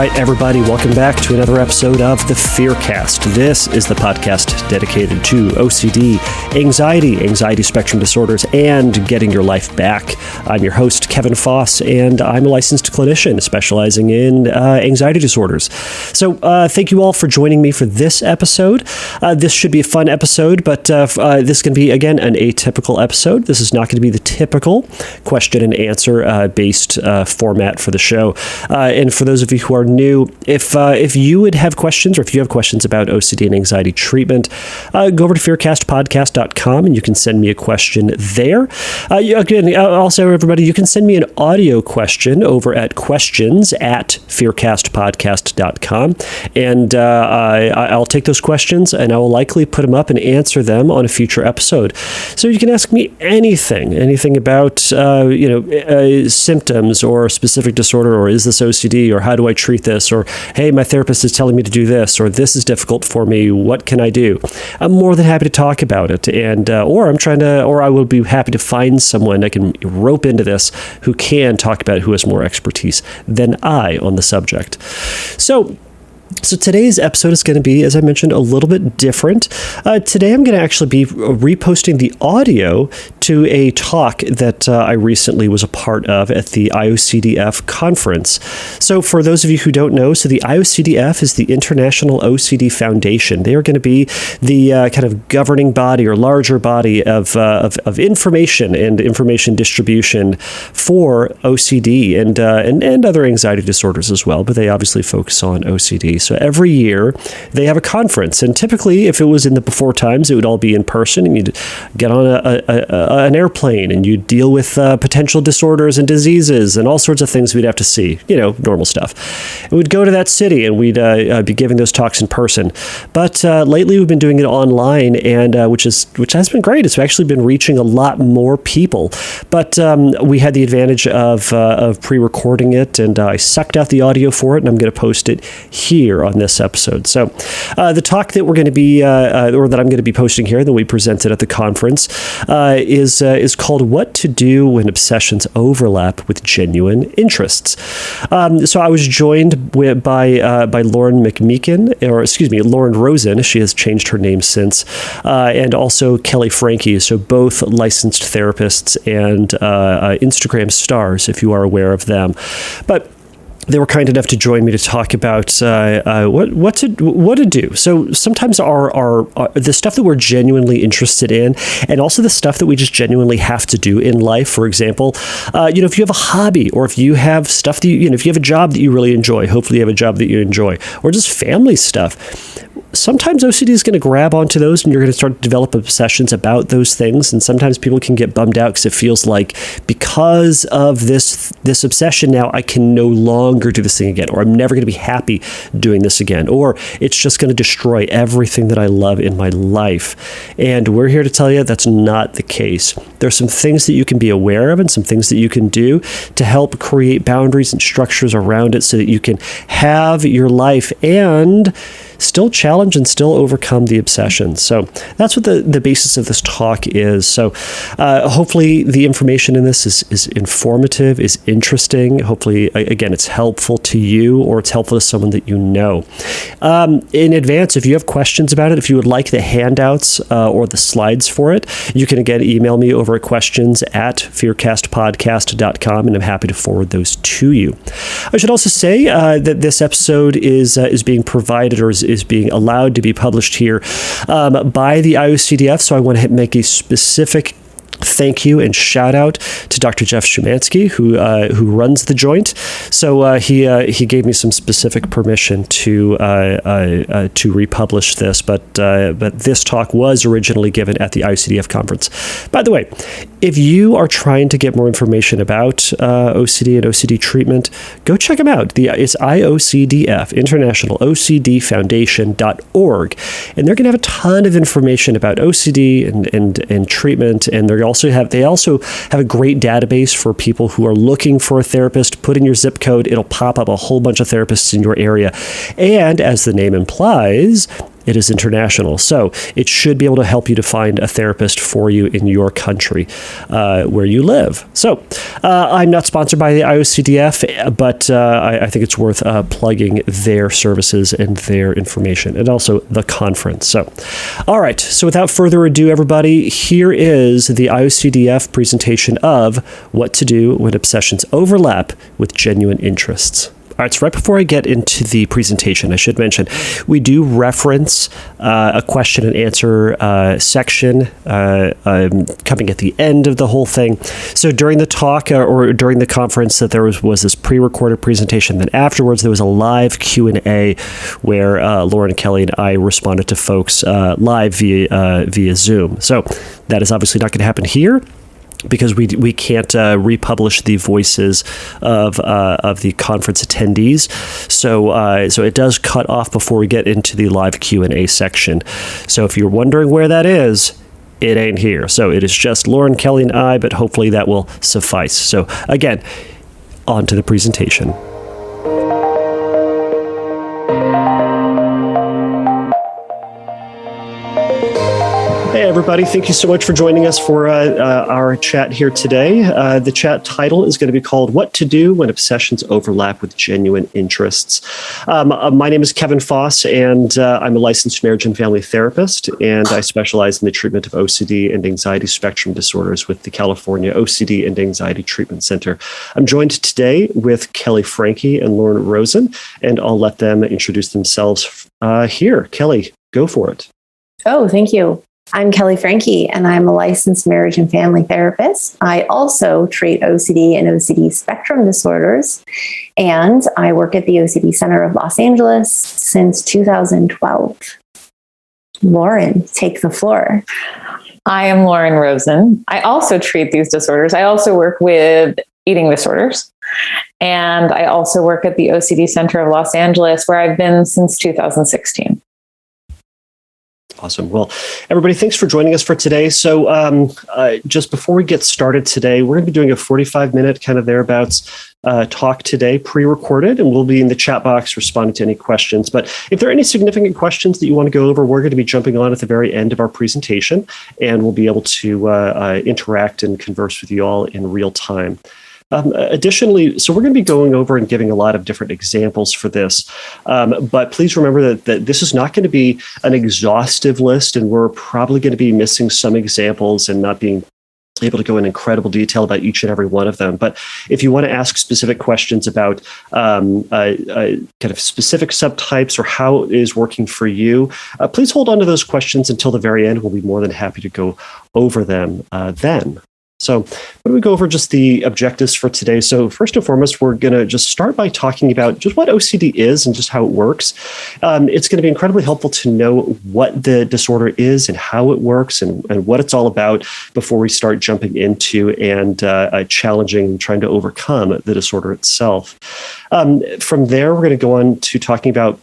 right, everybody, welcome back to another episode of the Fearcast. This is the podcast dedicated to OCD, anxiety spectrum disorders, and getting your life back. I'm your host, Kevin Foss, and I'm a licensed clinician specializing in anxiety disorders. So thank you all for joining me for this episode. This should be a fun episode, but this is going to be, again, an atypical episode. This is not going to be the typical question and answer based format for the show. And for those of you who are new, if you would have questions, or if you have questions about OCD and anxiety treatment, go over to fearcastpodcast.com and you can send me a question there. Also, everybody, you can send me an audio question over at questions@fearcastpodcast.com, and I'll take those questions and I will likely put them up and answer them on a future episode. So you can ask me anything about symptoms or a specific disorder, or is this OCD, or how do I treat this, or hey, my therapist is telling me to do this, or this is difficult for me, what can I do? I'm more than happy to talk about it, and or I will be happy to find someone I can rope into this who can talk about it, who has more expertise than I on the subject. So today's episode is going to be, as I mentioned, a little bit different. Today I'm going to actually be reposting the audio to a talk that I recently was a part of at the IOCDF conference. So for those of you who don't know, the IOCDF is the International OCD Foundation. They are going to be the kind of governing body or larger body of information and information distribution for OCD and other anxiety disorders as well, but they obviously focus on OCD. So every year they have a conference, and typically, if it was in the before times, it would all be in person, and you'd get on an airplane and you'd deal with potential disorders and diseases and all sorts of things we'd have to see, normal stuff. And we'd go to that city and we'd be giving those talks in person. But lately we've been doing it online, and which has been great. It's actually been reaching a lot more people. But we had the advantage of pre-recording it, and I sucked out the audio for it, and I'm going to post it here on this episode. So the talk that we're going to be, or that I'm going to be posting here, that we presented at the conference, is called "What to Do When Obsessions Overlap with Genuine Interests." So I was joined by Lauren Lauren Rosen. She has changed her name since, and also Kelley Franke. So both licensed therapists and Instagram stars, if you are aware of them. But they were kind enough to join me to talk about what to do. So sometimes our the stuff that we're genuinely interested in, and also the stuff that we just genuinely have to do in life. For example, if you have a hobby, or if you have stuff that if you have a job that you really enjoy, hopefully you have a job that you enjoy, or just family stuff. Sometimes OCD is going to grab onto those, and you're going to start to develop obsessions about those things. And sometimes people can get bummed out because it feels like, because of this obsession, now I can no longer do this thing again, or I'm never going to be happy doing this again, or it's just going to destroy everything that I love in my life. And we're here to tell you that's not the case. There's some things that you can be aware of and some things that you can do to help create boundaries and structures around it so that you can have your life and still challenge and still overcome the obsession. So that's what the basis of this talk is. So hopefully the information in this is informative, is interesting. Hopefully, again, it's helpful to you, or it's helpful to someone that you know. In advance, if you have questions about it, if you would like the handouts or the slides for it, you can, again, email me over at questions@fearcastpodcast.com, and I'm happy to forward those to you. I should also say that this episode is being provided, or is being allowed to be published here by the IOCDF. So I want to make a specific thank you and shout out to Dr. Jeff Szymanski, who runs the joint. So he gave me some specific permission to republish this, but this talk was originally given at the IOCDF conference. By the way, if you are trying to get more information about OCD and OCD treatment, go check them out. It's IOCDF, International OCD Foundation.org, and they're going to have a ton of information about OCD and treatment, and they also have a great database for people who are looking for a therapist. Put in your zip code, it'll pop up a whole bunch of therapists in your area, and as the name implies, It is international. So it should be able to help you to find a therapist for you in your country where you live. So I'm not sponsored by the IOCDF, but I think it's worth plugging their services and their information, and also the conference. So, all right. So without further ado, everybody, here is the IOCDF presentation of what to do when obsessions overlap with genuine interests. All right, so right before I get into the presentation, I should mention, we do reference a question and answer section coming at the end of the whole thing. So during the talk or during the conference, that there was this pre-recorded presentation. Then afterwards, there was a live Q&A where Lauren and Kelley and I responded to folks live via Zoom. So that is obviously not going to happen here, because we can't republish the voices of the conference attendees, so it does cut off before we get into the live Q&A section. So if you're wondering where that is, it ain't here. So it is just Lauren, Kelley, and I, but hopefully that will suffice. So again, on to the presentation. Hey, everybody. Thank you so much for joining us for our chat here today. The chat title is going to be called What to Do When Obsessions Overlap with Genuine Interests. My name is Kevin Foss, and I'm a licensed marriage and family therapist, and I specialize in the treatment of OCD and anxiety spectrum disorders with the California OCD and Anxiety Treatment Center. I'm joined today with Kelley Franke and Lauren Rosen, and I'll let them introduce themselves here. Kelley, go for it. Oh, thank you. I'm Kelley Franke, and I'm a licensed marriage and family therapist. I also treat OCD and OCD spectrum disorders, and I work at the OCD Center of Los Angeles since 2012. Lauren, take the floor. I am Lauren Rosen. I also treat these disorders. I also work with eating disorders, and I also work at the OCD Center of Los Angeles, where I've been since 2016. Awesome. Well, everybody, thanks for joining us for today. So just before we get started today, we're going to be doing a 45-minute kind of thereabouts talk today, pre-recorded, and we'll be in the chat box responding to any questions. But if there are any significant questions that you want to go over, we're going to be jumping on at the very end of our presentation, and we'll be able to interact and converse with you all in real time. Additionally, so we're going to be going over and giving a lot of different examples for this, but please remember that this is not going to be an exhaustive list, and we're probably going to be missing some examples and not being able to go in incredible detail about each and every one of them. But if you want to ask specific questions about kind of specific subtypes or how it is working for you, please hold on to those questions until the very end. We'll be more than happy to go over them then. So why don't we go over just the objectives for today? So first and foremost, we're going to just start by talking about just what OCD is and just how it works. It's going to be incredibly helpful to know what the disorder is and how it works and what it's all about before we start jumping into and challenging and trying to overcome the disorder itself. From there, we're going to go on to talking about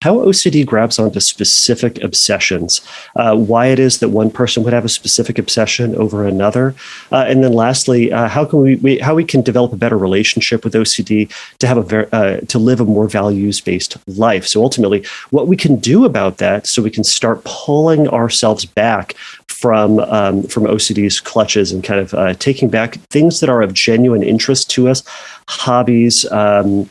how OCD grabs onto specific obsessions, why it is that one person would have a specific obsession over another, and then lastly, how we can develop a better relationship with OCD to have to live a more values-based life. So ultimately, what we can do about that, so we can start pulling ourselves back from OCD's clutches and kind of taking back things that are of genuine interest to us, hobbies,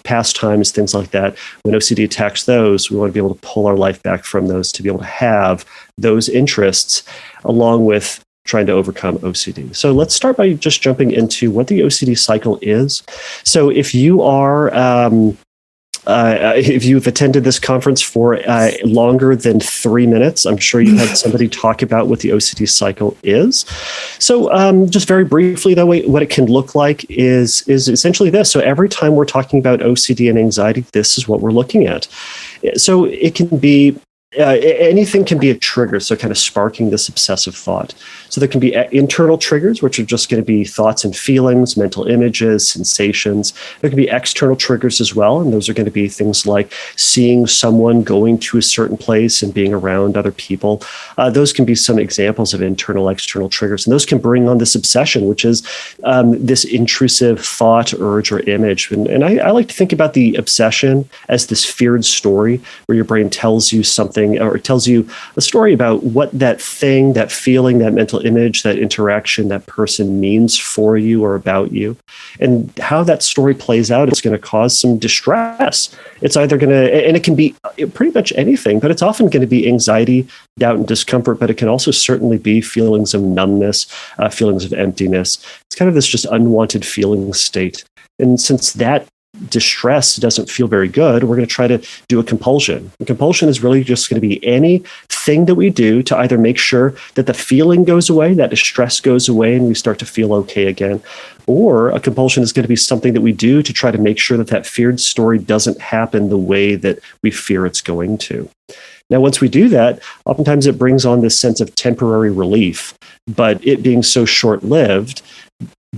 pastimes, things like that. When OCD attacks those, we want to be able to pull our life back from those to be able to have those interests along with trying to overcome OCD. So let's start by just jumping into what the OCD cycle is. So if you are if you've attended this conference for longer than 3 minutes, I'm sure you've had somebody talk about what the OCD cycle is. So just very briefly, though, what it can look like is essentially this. So every time we're talking about OCD and anxiety, this is what we're looking at. So it can be anything can be a trigger, so kind of sparking this obsessive thought. So there can be internal triggers, which are just going to be thoughts and feelings, mental images, sensations. There can be external triggers as well, and those are going to be things like seeing someone going to a certain place and being around other people. Those can be some examples of internal, external triggers, and those can bring on this obsession, which is this intrusive thought, urge, or image. And I like to think about the obsession as this feared story where your brain tells you something something, or it tells you a story about what that thing, that feeling, that mental image, that interaction, that person means for you or about you. And how that story plays out, it's going to cause some distress. It's either going to, and it can be pretty much anything, but it's often going to be anxiety, doubt, and discomfort, but it can also certainly be feelings of numbness, feelings of emptiness. It's kind of this just unwanted feeling state. And since that distress doesn't feel very good, we're going to try to do a compulsion. And compulsion is really just going to be anything that we do to either make sure that the feeling goes away, that distress goes away, and we start to feel okay again. Or a compulsion is going to be something that we do to try to make sure that that feared story doesn't happen the way that we fear it's going to. Now, once we do that, oftentimes it brings on this sense of temporary relief, but it being so short-lived,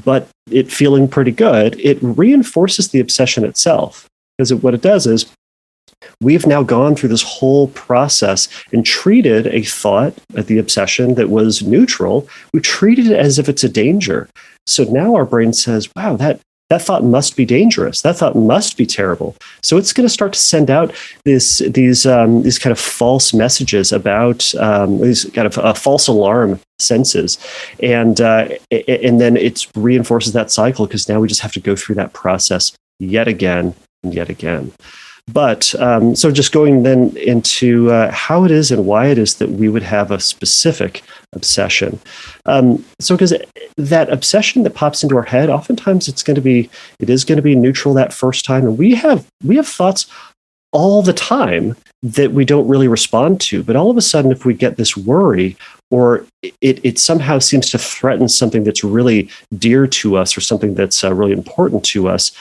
but it feeling pretty good, it reinforces the obsession itself. Because what it does is we've now gone through this whole process and treated a thought, the obsession that was neutral, we treated it as if it's a danger. So now our brain says, wow, that thought must be dangerous. That thought must be terrible. So it's going to start to send out these kind of false messages about these kind of false alarm senses, and then it reinforces that cycle because now we just have to go through that process yet again and yet again. But so just going then into how it is and why it is that we would have a specific obsession. So because that obsession that pops into our head, oftentimes it is going to be neutral that first time. And we have thoughts all the time that we don't really respond to. But all of a sudden, if we get this worry, or it somehow seems to threaten something that's really dear to us or something that's really important to us,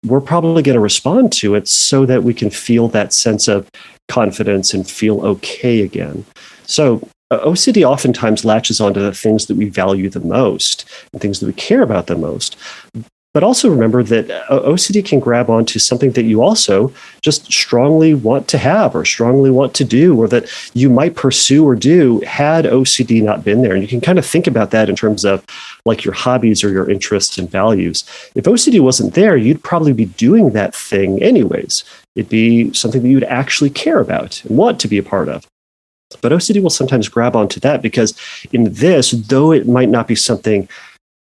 we're probably going to respond to it so that we can feel that sense of confidence and feel okay again. So OCD oftentimes latches onto the things that we value the most and things that we care about the most. But also remember that OCD can grab onto something that you also just strongly want to have or strongly want to do, or that you might pursue or do had OCD not been there. And you can kind of think about that in terms of like your hobbies or your interests and values. If OCD wasn't there, you'd probably be doing that thing anyways. It'd be something that you'd actually care about and want to be a part of. But OCD will sometimes grab onto that because in this, though it might not be something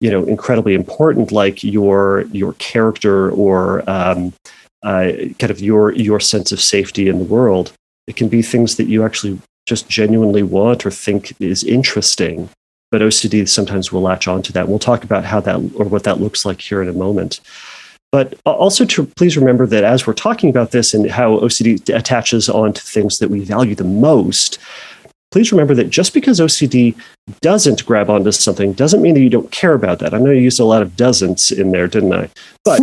incredibly important, like your character or kind of your sense of safety in the world, it can be things that you actually just genuinely want or think is interesting. But OCD sometimes will latch onto that. We'll talk about how that or what that looks like here in a moment. But also to please remember that as we're talking about this and how OCD attaches onto things that we value the most, please remember that just because OCD doesn't grab onto something doesn't mean that you don't care about that. I know you used a lot of doesn'ts in there, didn't I? But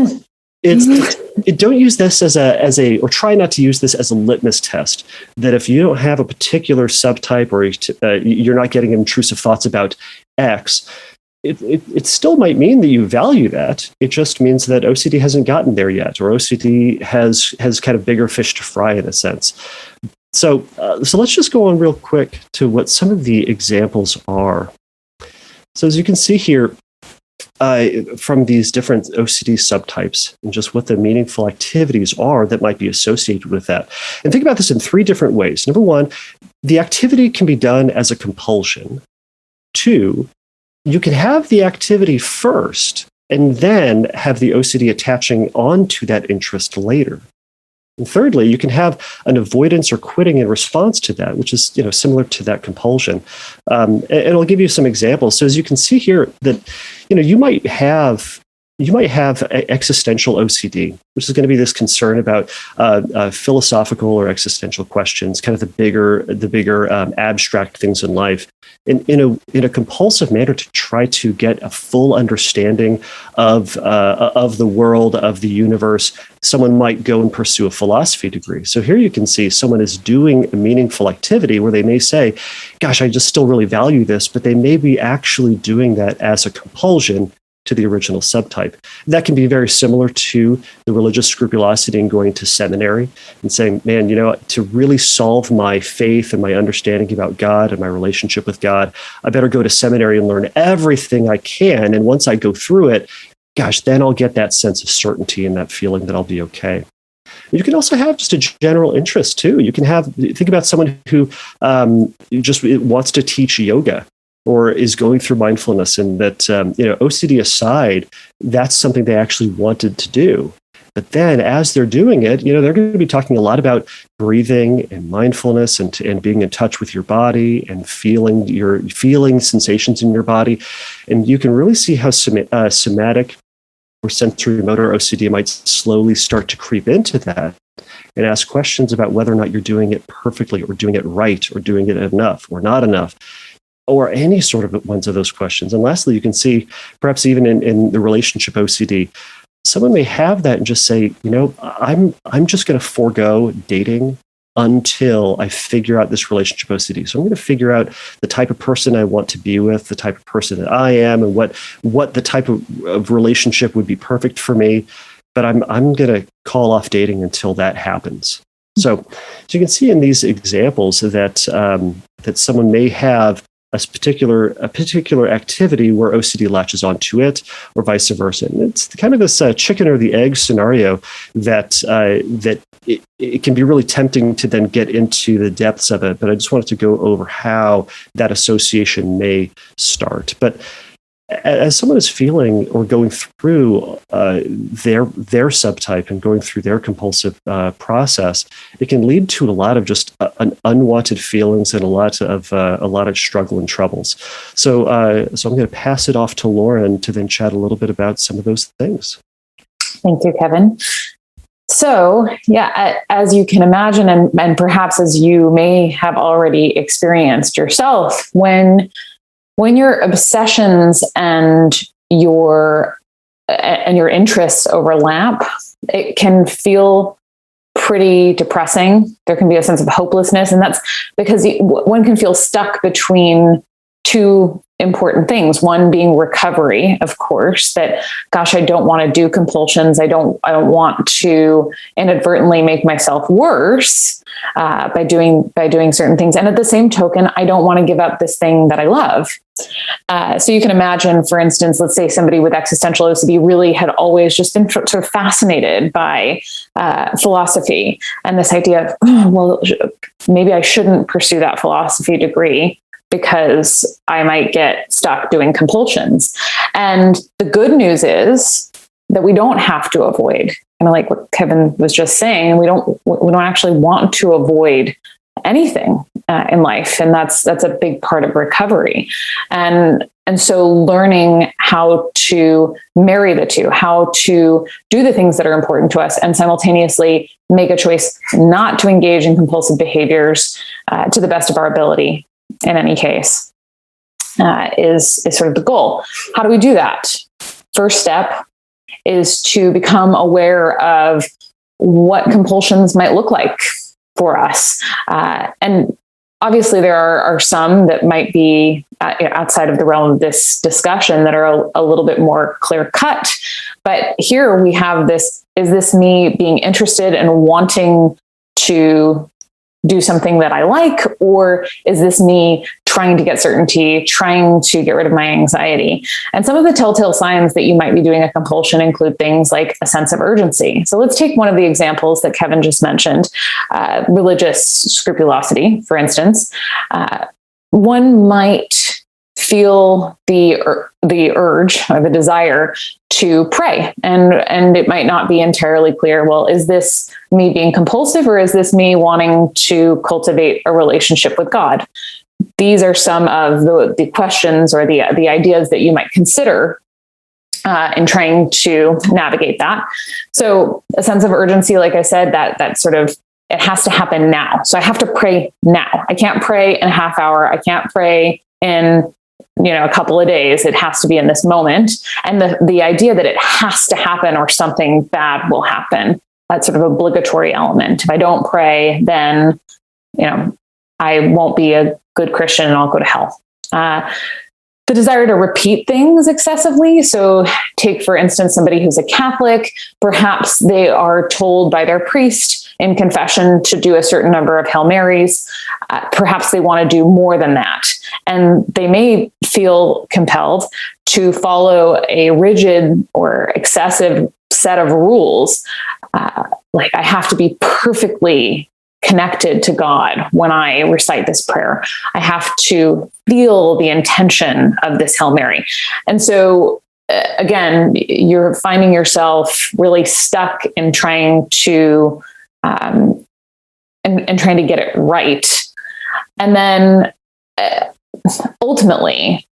don't use this or try not to use this as a litmus test, that if you don't have a particular subtype or you're not getting intrusive thoughts about X, it still might mean that you value that. It just means that OCD hasn't gotten there yet, or OCD has kind of bigger fish to fry in a sense. So let's just go on real quick to what some of the examples are. So as you can see here, from these different OCD subtypes and just what the meaningful activities are that might be associated with that. And think about this in three different ways. Number one, the activity can be done as a compulsion. Two, you can have the activity first and then have the OCD attaching onto that interest later. And thirdly, you can have an avoidance or quitting in response to that, which is similar to that compulsion. And I'll give you some examples. So as you can see here, that you might have existential OCD, which is going to be this concern about philosophical or existential questions, kind of the bigger abstract things in life, in a compulsive manner to try to get a full understanding of the world, of the universe. Someone might go and pursue a philosophy degree. So here you can see someone is doing a meaningful activity where they may say, gosh, I just still really value this, but they may be actually doing that as a compulsion to the original subtype. That can be very similar to the religious scrupulosity in going to seminary and saying, man, to really solve my faith and my understanding about God and my relationship with God, I better go to seminary and learn everything I can. And once I go through it, gosh, then I'll get that sense of certainty and that feeling that I'll be okay. You can also have just a general interest too. You can think about someone who just wants to teach yoga or is going through mindfulness, and that, OCD aside, that's something they actually wanted to do. But then as they're doing it, they're going to be talking a lot about breathing and mindfulness and being in touch with your body and feeling sensations in your body. And you can really see how somatic or sensory motor OCD might slowly start to creep into that and ask questions about whether or not you're doing it perfectly or doing it right or doing it enough or not enough, or any sort of ones of those questions. And lastly, you can see perhaps even in the relationship OCD, someone may have that and just say, I'm just going to forego dating until I figure out this relationship OCD. So I'm going to figure out the type of person I want to be with, the type of person that I am, and what the type of relationship would be perfect for me. But I'm going to call off dating until that happens. So you can see in these examples that that someone may have a particular activity where OCD latches onto it, or vice versa. And it's kind of this chicken or the egg scenario that it can be really tempting to then get into the depths of it. But I just wanted to go over how that association may start. But as someone is feeling or going through their subtype and going through their compulsive process, it can lead to a lot of just unwanted feelings and a lot of struggle and troubles. So I'm going to pass it off to Lauren to then chat a little bit about some of those things. Thank you, Kevin. So, as you can imagine, and perhaps as you may have already experienced yourself, when your obsessions and your interests overlap, it can feel pretty depressing. There can be a sense of hopelessness, and that's because one can feel stuck between two important things. One being recovery, of course, that, gosh, I don't want to do compulsions. I don't want to inadvertently make myself worse by doing certain things. And at the same token, I don't want to give up this thing that I love. So you can imagine, for instance, let's say somebody with existential OCD really had always just been sort of fascinated by philosophy and this idea of, maybe I shouldn't pursue that philosophy degree because I might get stuck doing compulsions. And the good news is that we don't have to avoid, kind of like what Kevin was just saying, we don't actually want to avoid anything in life. And that's a big part of recovery. And so learning how to marry the two, how to do the things that are important to us and simultaneously make a choice not to engage in compulsive behaviors to the best of our ability in any case is sort of the goal. How do we do that? First step is to become aware of what compulsions might look like for us. And obviously there are some that might be outside of the realm of this discussion that are a little bit more clear cut. But here we have this, is this me being interested and wanting to do something that I like, or is this me trying to get certainty, trying to get rid of my anxiety? And some of the telltale signs that you might be doing a compulsion include things like a sense of urgency. So let's take one of the examples that Kevin just mentioned, religious scrupulosity, for instance. One might feel the urge or the desire to pray. And it might not be entirely clear, well, is this me being compulsive, or is this me wanting to cultivate a relationship with God? These are some of the questions or the ideas that you might consider in trying to navigate that. So a sense of urgency, like I said, that sort of, it has to happen now. So I have to pray now. I can't pray in a half hour. I can't pray in a couple of days. It has to be in this moment. And the idea that it has to happen or something bad will happen, that's sort of obligatory element. If I don't pray, then, I won't be a good Christian and I'll go to hell. The desire to repeat things excessively. So take, for instance, somebody who's a Catholic, perhaps they are told by their priest in confession to do a certain number of Hail Marys. Perhaps they want to do more than that. And they may feel compelled to follow a rigid or excessive set of rules. Like I have to be perfectly connected to God when I recite this prayer. I have to feel the intention of this Hail Mary. And so again, you're finding yourself really stuck in trying to and trying to get it right. And then ultimately,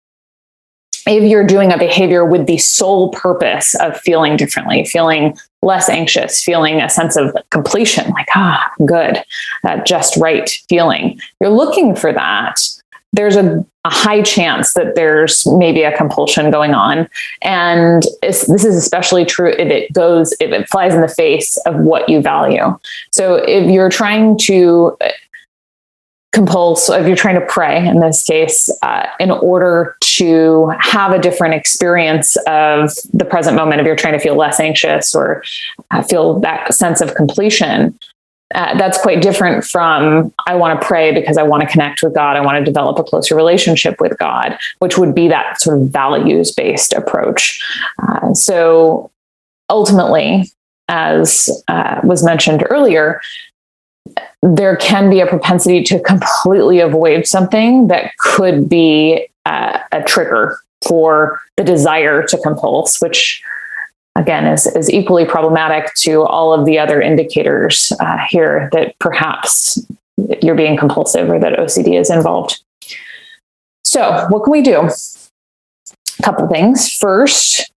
if you're doing a behavior with the sole purpose of feeling differently, feeling less anxious, feeling a sense of completion, like, good, that just right feeling, you're looking for that, there's a high chance that there's maybe a compulsion going on. And this is especially true if it flies in the face of what you value. So if you're trying to compulse, if you're trying to pray in this case, in order to have a different experience of the present moment, if you're trying to feel less anxious or feel that sense of completion, that's quite different from, I want to pray because I want to connect with God. I want to develop a closer relationship with God, which would be that sort of values-based approach. So ultimately, as was mentioned earlier, there can be a propensity to completely avoid something that could be a trigger for the desire to compulse, which again is equally problematic to all of the other indicators here that perhaps you're being compulsive or that OCD is involved. So what can we do? A couple things. First,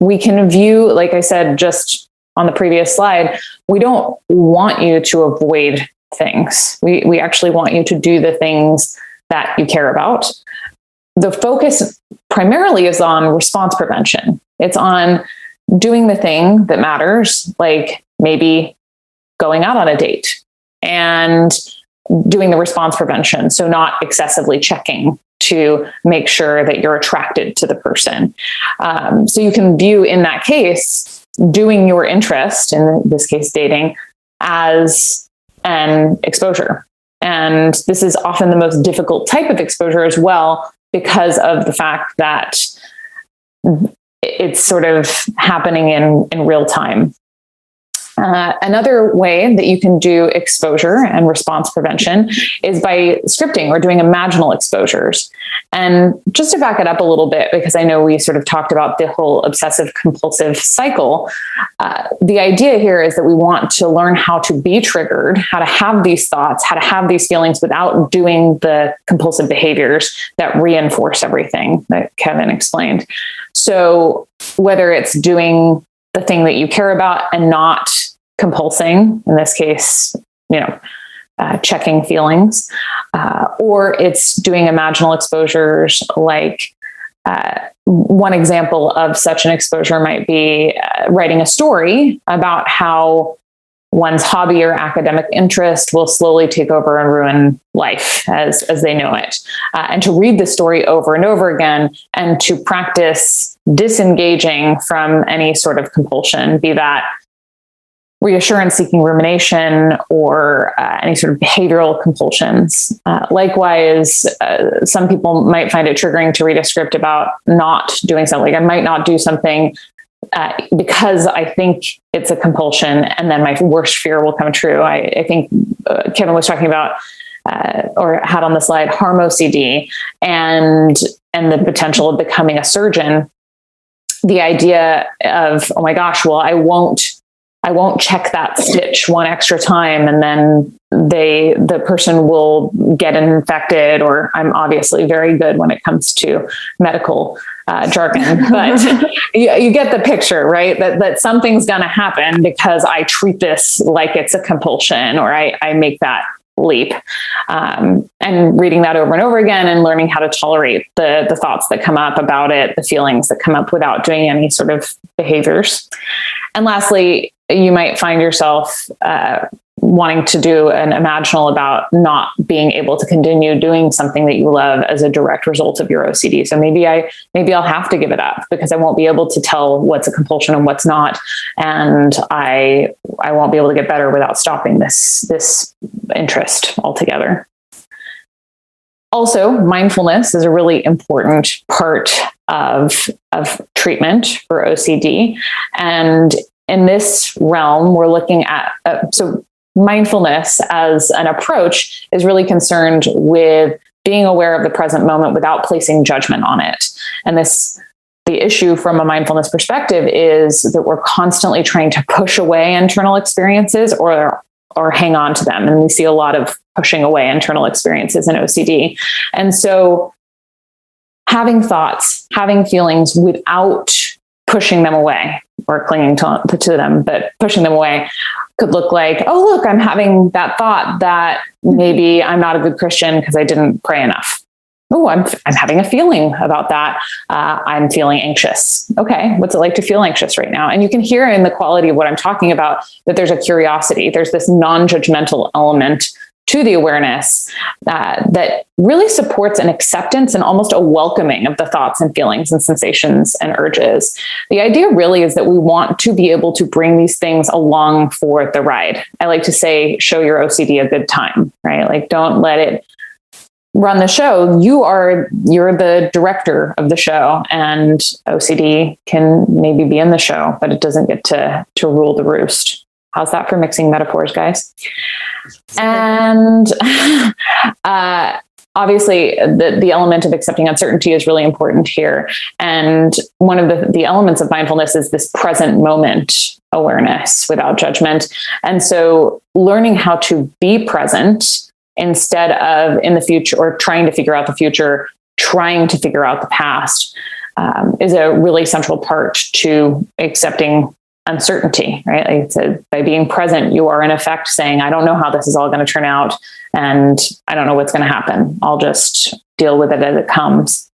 we can view, like I said, just on the previous slide, we don't want you to avoid things. We actually want you to do the things that you care about. The focus primarily is on response prevention. It's on doing the thing that matters, like maybe going out on a date and doing the response prevention. So not excessively checking to make sure that you're attracted to the person. So you can view in that case, doing your interest, in this case, dating, as an exposure. And this is often the most difficult type of exposure as well, because of the fact that it's sort of happening in real time. Another way that you can do exposure and response prevention is by scripting or doing imaginal exposures. And just to back it up a little bit, because I know we sort of talked about the whole obsessive compulsive cycle, the idea here is that we want to learn how to be triggered, how to have these thoughts, how to have these feelings without doing the compulsive behaviors that reinforce everything that Kevin explained. So whether it's doing the thing that you care about and not compulsing, in this case, checking feelings, or it's doing imaginal exposures. Like one example of such an exposure might be writing a story about how one's hobby or academic interest will slowly take over and ruin life as they know it. And to read the story over and over again and to practice disengaging from any sort of compulsion, be that reassurance-seeking rumination or any sort of behavioral compulsions. Likewise, some people might find it triggering to read a script about not doing something. Like I might not do something because I think it's a compulsion, and then my worst fear will come true. I think Kevin was talking about, or had on the slide, harm OCD and the potential of becoming a surgeon. The idea of, oh my gosh, well, I won't check that stitch one extra time, and then the person will get infected. Or I'm obviously very good when it comes to medical jargon, but you get the picture, right? That something's going to happen because I treat this like it's a compulsion, or I make that leap. And reading that over and over again and learning how to tolerate the thoughts that come up about it, the feelings that come up without doing any sort of behaviors. And lastly, you might find yourself wanting to do an imaginal about not being able to continue doing something that you love as a direct result of your OCD. So maybe I'll have to give it up because I won't be able to tell what's a compulsion and what's not, and I won't be able to get better without stopping this interest altogether. Also, mindfulness is a really important part of treatment for OCD. And in this realm, we're looking at, so mindfulness as an approach is really concerned with being aware of the present moment without placing judgment on it. And the issue from a mindfulness perspective is that we're constantly trying to push away internal experiences or hang on to them. And we see a lot of pushing away internal experiences in OCD. And so having thoughts, having feelings without pushing them away or clinging to them, but pushing them away could look like, oh, look, I'm having that thought that maybe I'm not a good Christian because I didn't pray enough. Oh, I'm having a feeling about that. I'm feeling anxious. Okay, what's it like to feel anxious right now? And you can hear in the quality of what I'm talking about that there's a curiosity. There's this non-judgmental element to the awareness that really supports an acceptance and almost a welcoming of the thoughts and feelings and sensations and urges. The idea really is that we want to be able to bring these things along for the ride. I like to say, show your OCD a good time, right? Like, don't let it run the show. You're the director of the show, and OCD can maybe be in the show, but it doesn't get to rule the roost. How's that for mixing metaphors, guys? And obviously, the element of accepting uncertainty is really important here. And one of the elements of mindfulness is this present moment awareness without judgment. And so learning how to be present instead of in the future or trying to figure out the future, trying to figure out the past is a really central part to accepting uncertainty, right? Like I said, by being present, you are in effect saying, I don't know how this is all going to turn out, and I don't know what's going to happen. I'll just deal with it as it comes.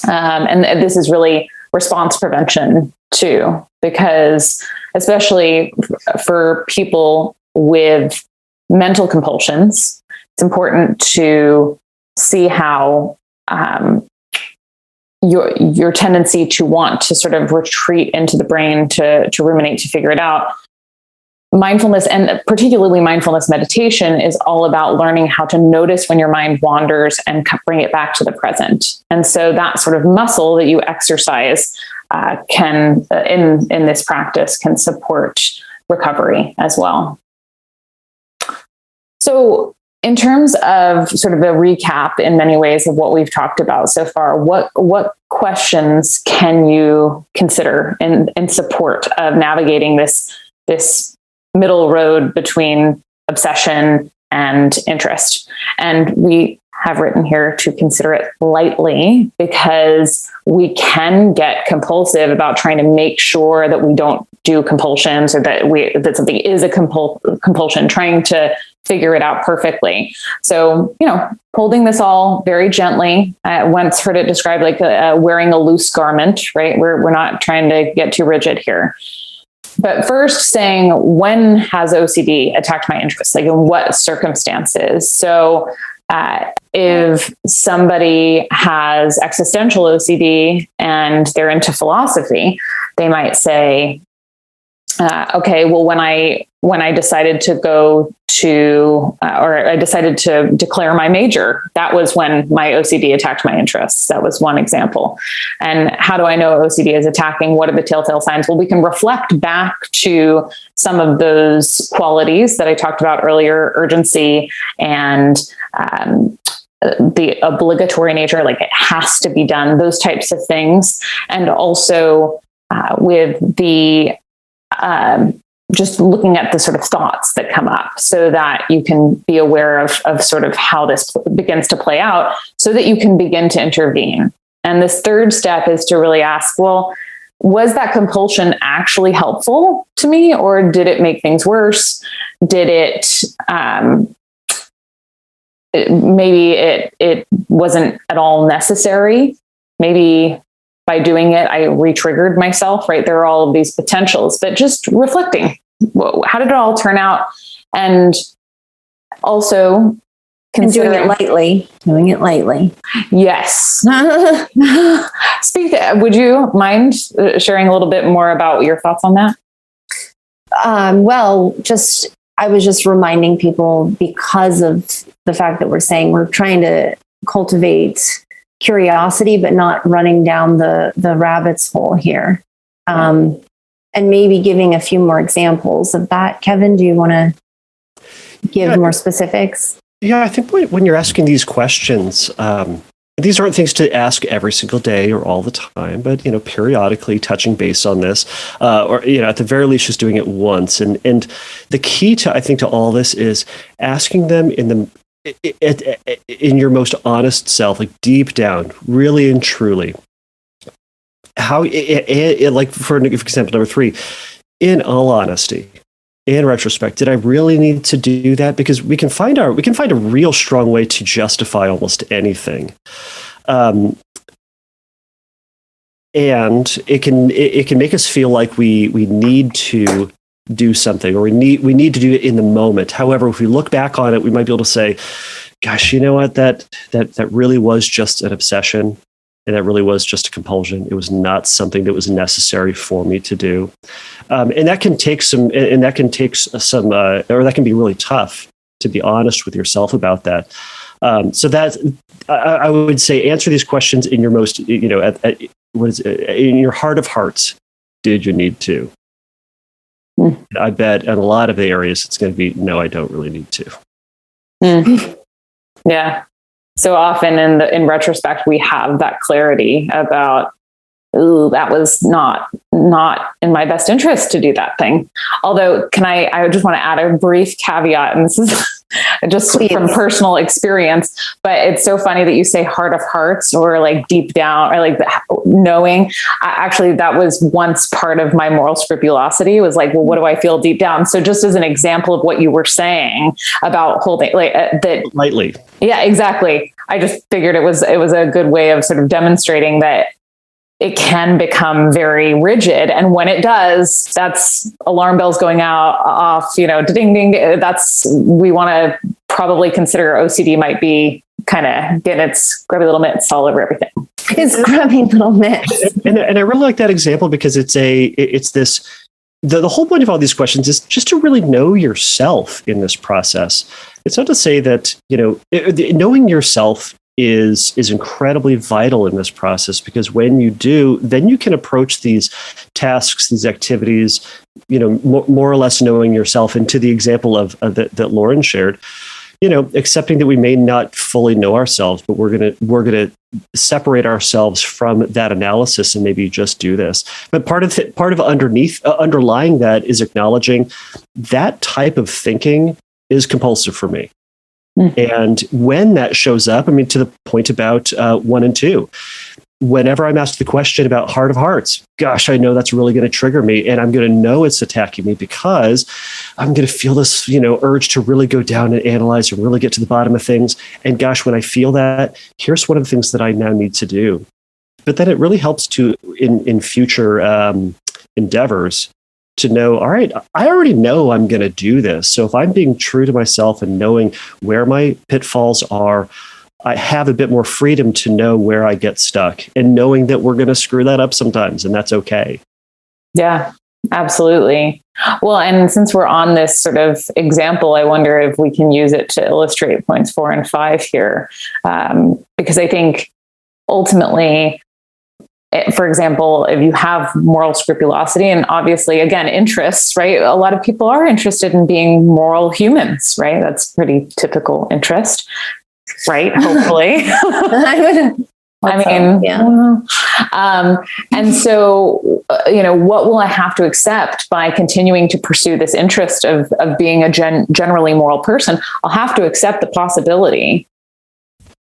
And this is really response prevention too, because especially for people with mental compulsions, it's important to see how your tendency to want to sort of retreat into the brain to ruminate, to figure it out. Mindfulness, and particularly mindfulness meditation, is all about learning how to notice when your mind wanders and bring it back to the present. And so that sort of muscle that you exercise can, in this practice, can support recovery as well. So in terms of sort of a recap in many ways of what we've talked about so far, what questions can you consider in support of navigating this middle road between obsession and interest? And we have written here to consider it lightly, because we can get compulsive about trying to make sure that we don't do compulsions, or that something is a compulsion, trying to figure it out perfectly. So, holding this all very gently. I once heard it described like wearing a loose garment, right? We're not trying to get too rigid here. But first, saying, when has OCD attacked my interests? Like, in what circumstances? So if somebody has existential OCD and they're into philosophy, they might say, okay, well, when I decided to go to, or I decided to declare my major, that was when my OCD attacked my interests. That was one example. And how do I know OCD is attacking? What are the telltale signs? Well, we can reflect back to some of those qualities that I talked about earlier: urgency and the obligatory nature, like it has to be done, those types of things. And also with the just looking at the sort of thoughts that come up, so that you can be aware of sort of how this begins to play out, so that you can begin to intervene. And this third step is to really ask, well, was that compulsion actually helpful to me, or did it make things worse? Did it, maybe it wasn't at all necessary. Maybe by doing it, I re-triggered myself, right? There are all of these potentials, but just reflecting, how did it all turn out? And also doing it lightly. Yes. Would you mind sharing a little bit more about your thoughts on that? I was just reminding people, because of the fact that we're saying we're trying to cultivate curiosity, but not running down the rabbit's hole here. and maybe giving a few more examples of that. Kevin, do you want to give more specifics? Yeah, I think when you're asking these questions, these aren't things to ask every single day or all the time, but periodically touching base on this, or at the very least, just doing it once. And the key to, I think, to all this is asking them in your most honest self, like deep down, really and truly, how, like for example, number 3, in all honesty, in retrospect, did I really need to do that? Because we can find a real strong way to justify almost anything, and it can make us feel like we need to do something, or we need to do it in the moment. However, if we look back on it, we might be able to say, "Gosh, you know what? That really was just an obsession." And that really was just a compulsion. It was not something that was necessary for me to do. And that can take some, or that can be really tough to be honest with yourself about that. So that I would say, answer these questions in your most, in your heart of hearts. Did you need to? I bet in a lot of the areas it's going to be, no, I don't really need to. Yeah. So often in retrospect, we have that clarity about, ooh, that was not in my best interest to do that thing. Although, I just want to add a brief caveat, and this is just from personal experience, but it's so funny that you say heart of hearts, or like deep down, or like knowing. Actually, that was once part of my moral scrupulosity, was like, well, what do I feel deep down? So just as an example of what you were saying about holding that lightly. Yeah, exactly. I just figured it was a good way of sort of demonstrating that it can become very rigid. And when it does, that's alarm bells going off, ding, ding. We want to probably consider OCD might be kind of getting its grubby little mitts all over everything. It's grubby little mitts. And I really like that example, because the whole point of all these questions is just to really know yourself in this process. It's not to say that, knowing yourself is incredibly vital in this process, because when you do, then you can approach these tasks, these activities, more or less knowing yourself. And to the example of that Lauren shared, accepting that we may not fully know ourselves, but we're gonna separate ourselves from that analysis and maybe just do this. But part of underlying that is acknowledging that type of thinking is compulsive for me. And when that shows up, to the point about 1 and 2, whenever I'm asked the question about heart of hearts, gosh, I know that's really going to trigger me, and I'm going to know it's attacking me, because I'm going to feel this, urge to really go down and analyze and really get to the bottom of things. And gosh, when I feel that, here's one of the things that I now need to do. But then it really helps to, in future endeavors, to know, all right, I already know I'm going to do this. So if I'm being true to myself and knowing where my pitfalls are, I have a bit more freedom to know where I get stuck, and knowing that we're going to screw that up sometimes, and that's okay. Yeah, absolutely. Well, and since we're on this sort of example, I wonder if we can use it to illustrate points 4 and 5 here. Because I think ultimately, for example, if you have moral scrupulosity, and obviously, again, interests, right? A lot of people are interested in being moral humans, right? That's pretty typical interest, right? Hopefully. And so, what will I have to accept by continuing to pursue this interest of being a generally moral person? I'll have to accept the possibility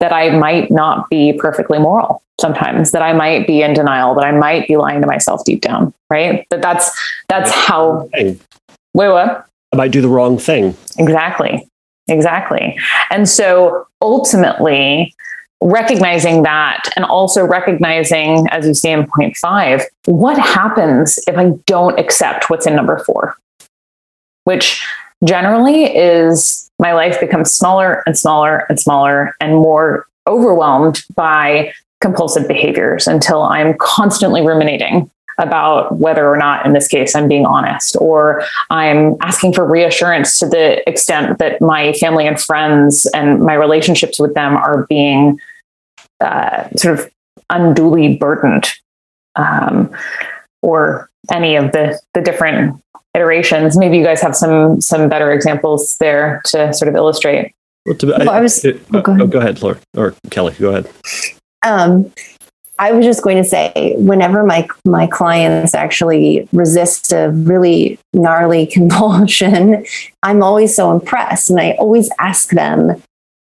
that I might not be perfectly moral sometimes, that I might be in denial, that I might be lying to myself deep down, right? That's how... Wait, what? I might do the wrong thing. Exactly. And so ultimately, recognizing that, and also recognizing, as you see in point 5, what happens if I don't accept what's in number 4, which generally is my life becomes smaller and smaller and smaller and more overwhelmed by compulsive behaviors until I'm constantly ruminating about whether or not, in this case, I'm being honest, or I'm asking for reassurance to the extent that my family and friends and my relationships with them are being sort of unduly burdened. or any of the different iterations. Maybe you guys have some better examples there to sort of illustrate. Well, go ahead, Laura, or Kelley, go ahead. I was just going to say, whenever my clients actually resist a really gnarly compulsion, I'm always so impressed. And I always ask them,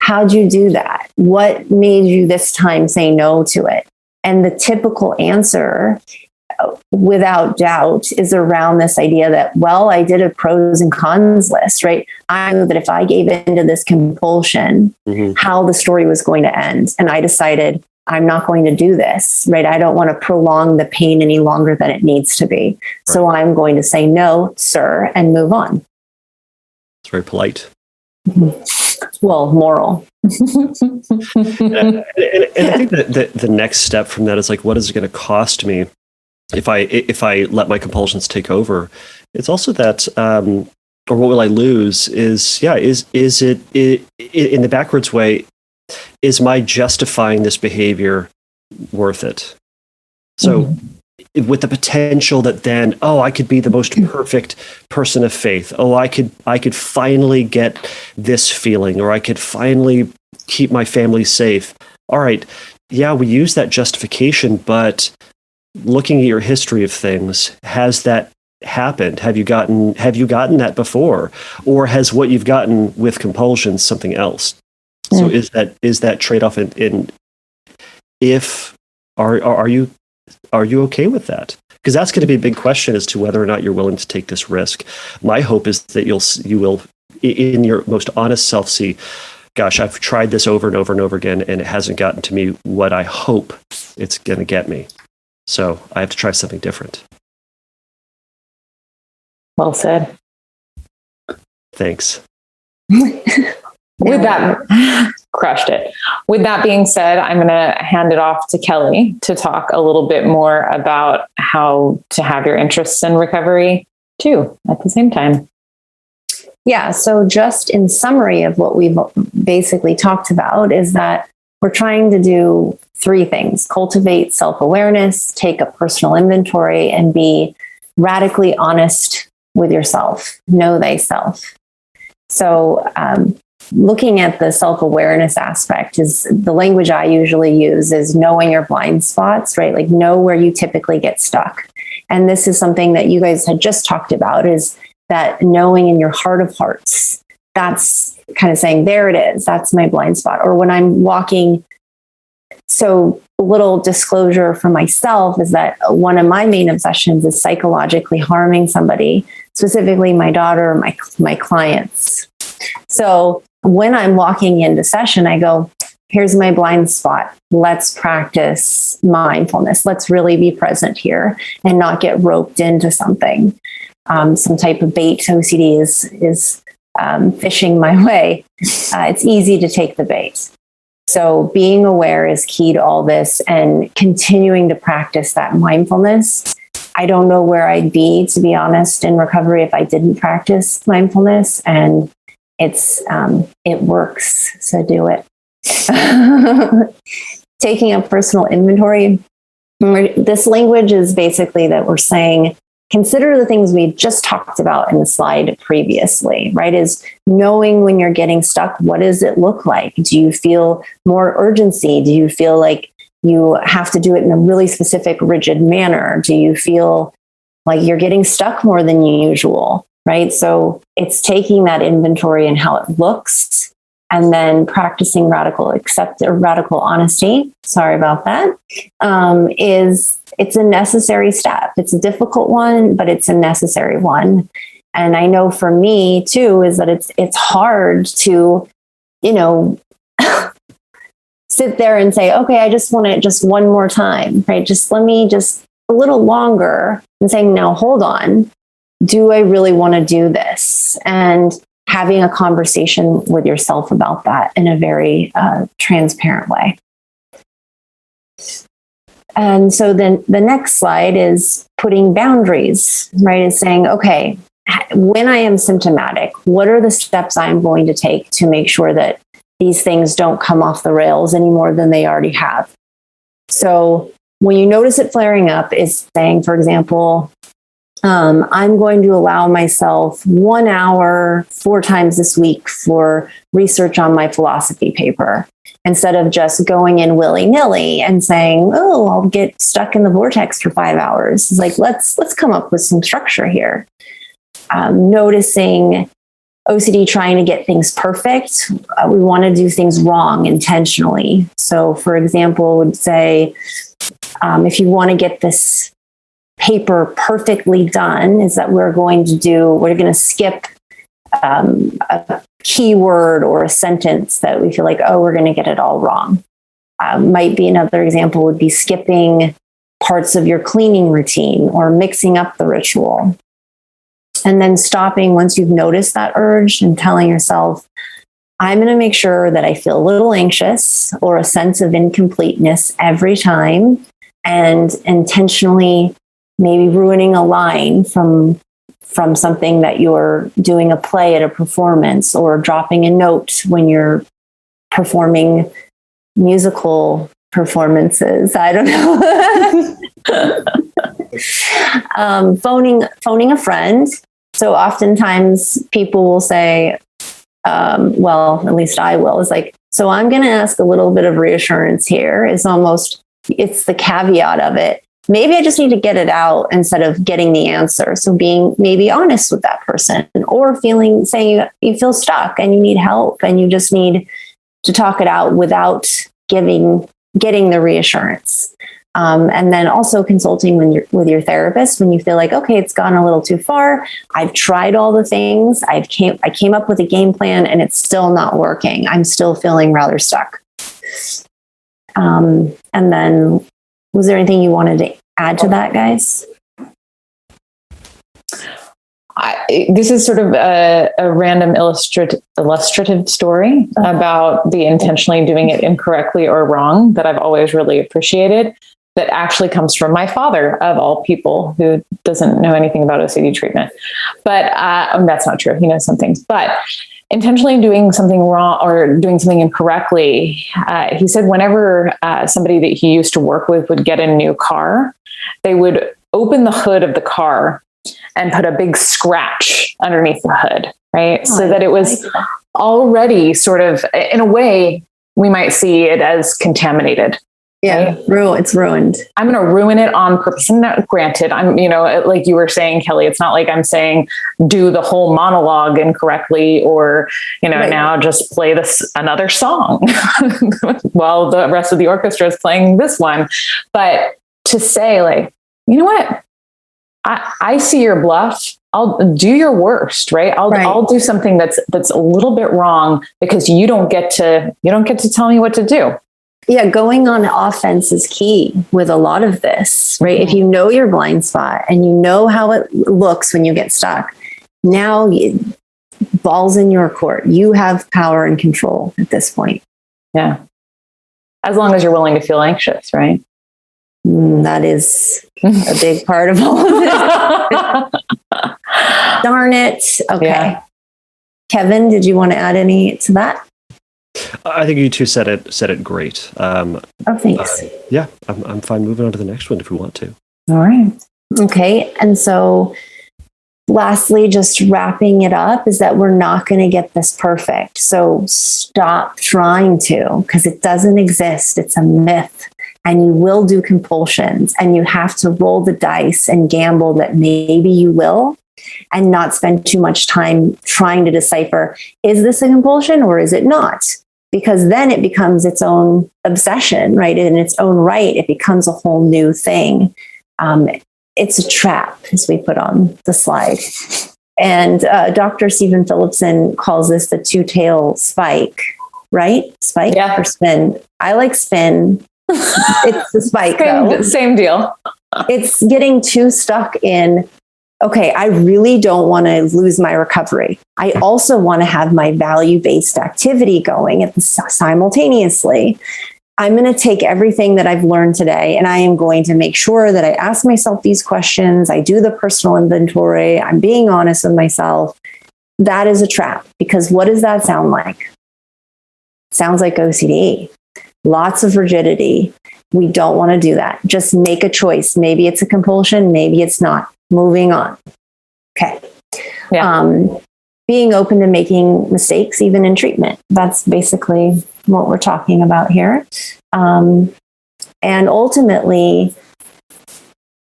how'd you do that? What made you this time say no to it? And the typical answer, without doubt, is around this idea that, well, I did a pros and cons list, right? I knew that if I gave into this compulsion, how the story was going to end. And I decided, I'm not going to do this, right? I don't want to prolong the pain any longer than it needs to be. Right. So I'm going to say no, sir, and move on. It's very polite. Well, moral. and I think that the next step from that is like, what is it going to cost me if I let my compulsions take over? It's also that, or what will I lose? Is it in the backwards way? Is my justifying this behavior worth it? So with the potential that then, I could be the most perfect person of faith. I could finally get this feeling, or I could finally keep my family safe. All right. Yeah, we use that justification, but looking at your history of things, has that happened? Have you gotten that before? Or has what you've gotten with compulsion something else? So is that trade-off in if are you okay with that? Because that's going to be a big question as to whether or not you're willing to take this risk. My hope is that you will in your most honest self see, gosh, I've tried this over and over and over again, and it hasn't gotten to me what I hope it's going to get me. So I have to try something different. Well said. Thanks. With that, crushed it. With that being said, I'm going to hand it off to Kelley to talk a little bit more about how to have your interests in recovery too at the same time. Yeah. So just in summary of what we've basically talked about is that we're trying to do three things: cultivate self-awareness, take a personal inventory, and be radically honest with yourself. Know thyself. So, looking at the self-awareness aspect, is the language I usually use is knowing your blind spots, right? Like know where you typically get stuck. And this is something that you guys had just talked about, is that knowing in your heart of hearts. That's kind of saying, there it is. That's my blind spot. Or when I'm walking. So a little disclosure for myself is that one of my main obsessions is psychologically harming somebody, specifically my daughter, or my clients. So when I'm walking into session, I go, here's my blind spot. Let's practice mindfulness. Let's really be present here and not get roped into something. Some type of bait. OCD is fishing my way. It's easy to take the bait. So being aware is key to all this, and continuing to practice that mindfulness. I don't know where I'd be, to be honest, in recovery if I didn't practice mindfulness, and it works. So do it. Taking a personal inventory. This language is basically that we're saying, consider the things we just talked about in the slide previously, right? Is knowing when you're getting stuck, what does it look like? Do you feel more urgency? Do you feel like you have to do it in a really specific, rigid manner? Do you feel like you're getting stuck more than usual, right? So it's taking that inventory and how it looks, and then practicing radical honesty. Sorry about that. It's a necessary step. It's a difficult one, but it's a necessary one. And I know for me too, is that it's hard to, sit there and say, okay, I just want it just one more time, right? Just let me just a little longer, and saying, now hold on. Do I really want to do this? And having a conversation with yourself about that in a very transparent way. And so then the next slide is putting boundaries, right? Is saying, okay, when I am symptomatic, what are the steps I'm going to take to make sure that these things don't come off the rails any more than they already have? So when you notice it flaring up, is saying, for example, I'm going to allow myself 1 hour 4 times this week for research on my philosophy paper, instead of just going in willy-nilly and saying, oh, I'll get stuck in the vortex for 5 hours. It's like, let's come up with some structure here. Noticing OCD trying to get things perfect. We want to do things wrong intentionally. So, for example, would say, if you want to get this paper perfectly done, is that we're going to skip a keyword or a sentence that we feel like, oh, we're going to get it all wrong. Might be another example would be skipping parts of your cleaning routine or mixing up the ritual. And then stopping once you've noticed that urge and telling yourself, I'm going to make sure that I feel a little anxious or a sense of incompleteness every time, and intentionally maybe ruining a line from something that you're doing a play at a performance, or dropping a note when you're performing musical performances. I don't know. Phoning a friend. So oftentimes people will say, well, at least I will, is like, so I'm going to ask a little bit of reassurance here. It's the caveat of it. Maybe I just need to get it out instead of getting the answer. So being maybe honest with that person, or saying you feel stuck and you need help and you just need to talk it out without getting the reassurance. And then also consulting with your therapist when you feel like, okay, it's gone a little too far. I've tried all the things. I came up with a game plan and it's still not working. I'm still feeling rather stuck. And then, was there anything you wanted to add to that, guys? This is sort of a random illustrative story about the intentionally doing it incorrectly or wrong that I've always really appreciated, that actually comes from my father, of all people, who doesn't know anything about OCD treatment. But that's not true. He knows some things. But intentionally doing something wrong or doing something incorrectly, he said whenever somebody that he used to work with would get a new car, they would open the hood of the car and put a big scratch underneath the hood, right? So that it was already sort of, in a way, we might see it as contaminated. Yeah, right? It's ruined. I'm going to ruin it on purpose. And granted, I'm, like you were saying, Kelley, it's not like I'm saying do the whole monologue incorrectly, or, right, now just play another song while the rest of the orchestra is playing this one. But to say, like, you know what? I see your bluff. I'll do your worst, right? I'll do something that's a little bit wrong, because you don't get to tell me what to do. Yeah, going on offense is key with a lot of this, right? Mm-hmm. If you know your blind spot and you know how it looks when you get stuck, now ball's in your court. You have power and control at this point. Yeah. As long as you're willing to feel anxious, right? That is a big part of all of this. Darn it. Okay. Yeah. Kevin, did you want to add any to that? I think you two said it great. Thanks. Yeah, I'm fine moving on to the next one if we want to. All right. Okay. And so lastly, just wrapping it up, is that we're not going to get this perfect. So stop trying to, because it doesn't exist. It's a myth. And you will do compulsions, and you have to roll the dice and gamble that maybe you will, and not spend too much time trying to decipher, is this a compulsion or is it not? Because then it becomes its own obsession, right? In its own right, it becomes a whole new thing. It's a trap, as we put on the slide. And Dr. Stephen Phillipson calls this the two-tail spike, right? Spike or spin. I like spin. It's the spike, though. Same deal. It's getting too stuck in, okay, I really don't want to lose my recovery. I also want to have my value-based activity going simultaneously. I'm going to take everything that I've learned today, and I am going to make sure that I ask myself these questions. I do the personal inventory. I'm being honest with myself. That is a trap, because what does that sound like? It sounds like OCD. Lots of rigidity. We don't want to do that. Just make a choice. Maybe it's a compulsion, maybe it's not. Moving on. Okay. Yeah. Being open to making mistakes, even in treatment. That's basically what we're talking about here. And ultimately,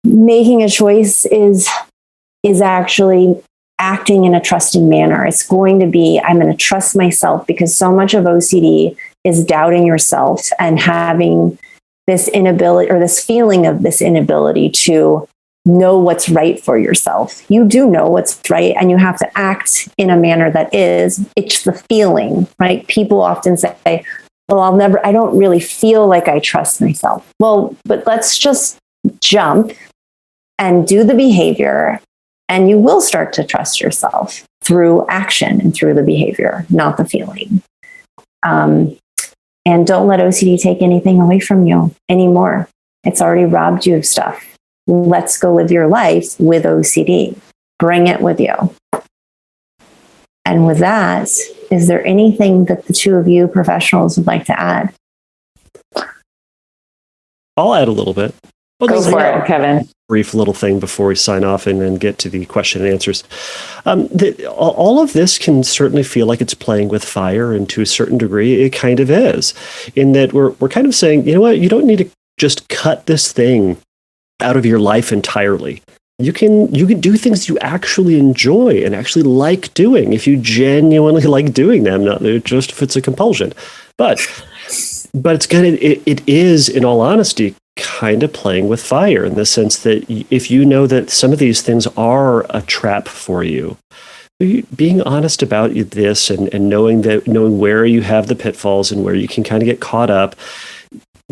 making a choice is actually acting in a trusting manner. It's going to be, I'm going to trust myself, because so much of OCD is doubting yourself and having this inability, or this feeling of this inability to know what's right for yourself. You do know what's right, and you have to act in a manner that is, it's the feeling, right? People often say, well, I don't really feel like I trust myself. Well, but let's just jump and do the behavior, and you will start to trust yourself through action and through the behavior, not the feeling. And don't let OCD take anything away from you anymore. It's already robbed you of stuff. Let's go live your life with OCD. Bring it with you. And with that, is there anything that the two of you professionals would like to add? I'll add a little bit. Go for it, Kevin. Brief little thing before we sign off and then get to the question and answers. All of this can certainly feel like it's playing with fire, and to a certain degree, it kind of is, in that we're kind of saying, you know what, you don't need to just cut this thing out of your life entirely. You can do things you actually enjoy and actually like doing, if you genuinely like doing them, not just if it's a compulsion. But it is, in all honesty, kind of playing with fire, in the sense that if you know that some of these things are a trap for you, being honest about this and knowing where you have the pitfalls and where you can kind of get caught up,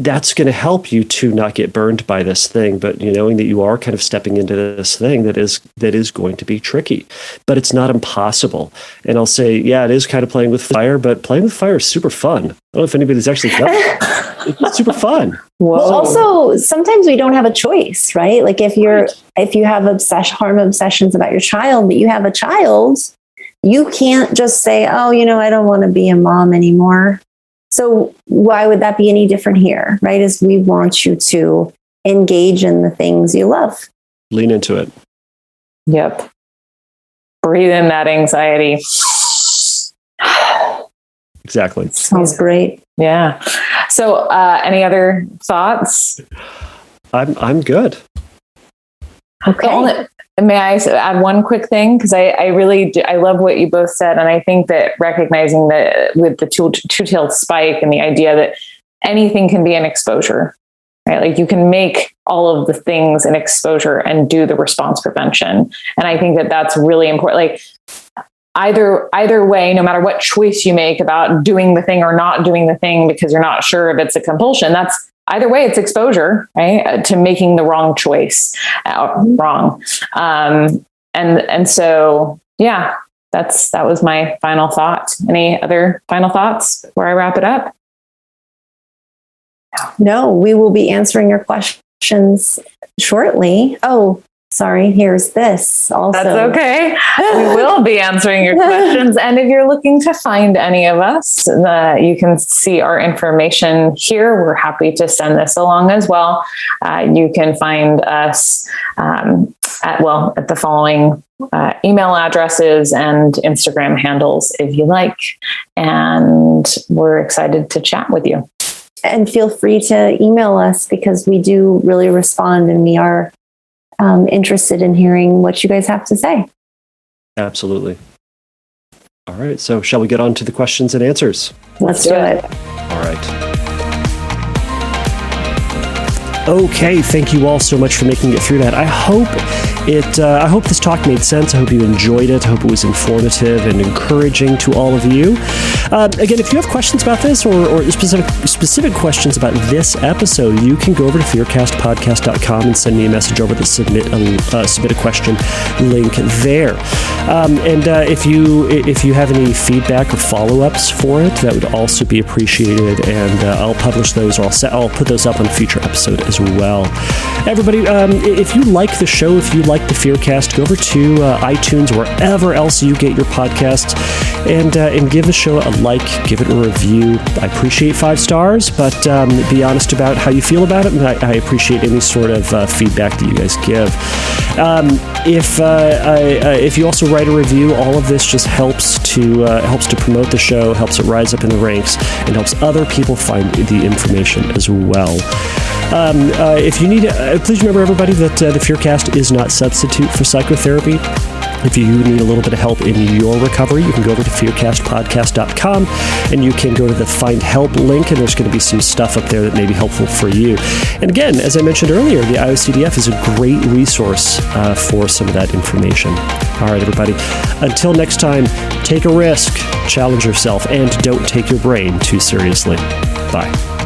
that's going to help you to not get burned by this thing. But knowing that you are kind of stepping into this thing that is going to be tricky, but it's not impossible. And I'll say, yeah, it is kind of playing with fire, but playing with fire is super fun. I don't know if anybody's actually done it. It's super fun. Well, also, sometimes we don't have a choice, right? Like if you have harm obsessions about your child, but you have a child, you can't just say, oh, I don't want to be a mom anymore. So why would that be any different here, right? As we want you to engage in the things you love. Lean into it. Yep. Breathe in that anxiety. Exactly. Sounds great. Yeah. So any other thoughts? I'm good. Okay. May I add one quick thing? Because I really do, I love what you both said. And I think that recognizing that with the two-tailed spike and the idea that anything can be an exposure, right? Like you can make all of the things an exposure and do the response prevention. And I think that that's really important. Like either way, no matter what choice you make about doing the thing or not doing the thing, because you're not sure if it's a compulsion, that's either way, it's exposure, right, to making the wrong choice, wrong. And so, yeah, that was my final thought. Any other final thoughts before I wrap it up? No, we will be answering your questions shortly. Oh, sorry, here's this also. That's okay. We will be answering your questions. And if you're looking to find any of us, you can see our information here. We're happy to send this along as well. You can find us at the following email addresses and Instagram handles if you like. And we're excited to chat with you. And feel free to email us, because we do really respond, and we are interested in hearing what you guys have to say. Absolutely. All right. So shall we get on to the questions and answers? Let's do it. All right. Okay. Thank you all so much for making it through that. I hope this talk made sense. I hope you enjoyed it. I hope it was informative and encouraging to all of you. Again, if you have questions about this or specific questions about this episode, you can go over to fearcastpodcast.com and send me a message over the submit a question link there. And if you have any feedback or follow-ups for it, that would also be appreciated. And I'll publish those, or I'll put those up on a future episode as well. Everybody, if you like the show, if you like the Fearcast, go over to iTunes, wherever else you get your podcasts, and give the show a like, give it a review. I appreciate 5 stars, but be honest about how you feel about it, and I appreciate any sort of feedback that you guys give. If you also write a review, all of this just helps to promote the show, helps it rise up in the ranks, and helps other people find the information as well. If you need, please remember, everybody, that the Fearcast is not substitute for psychotherapy. If you need a little bit of help in your recovery, you can go over to fearcastpodcast.com and you can go to the Find Help link, and there's going to be some stuff up there that may be helpful for you. And again, as I mentioned earlier, the IOCDF is a great resource for some of that information. All right, everybody. Until next time, take a risk, challenge yourself, and don't take your brain too seriously. Bye.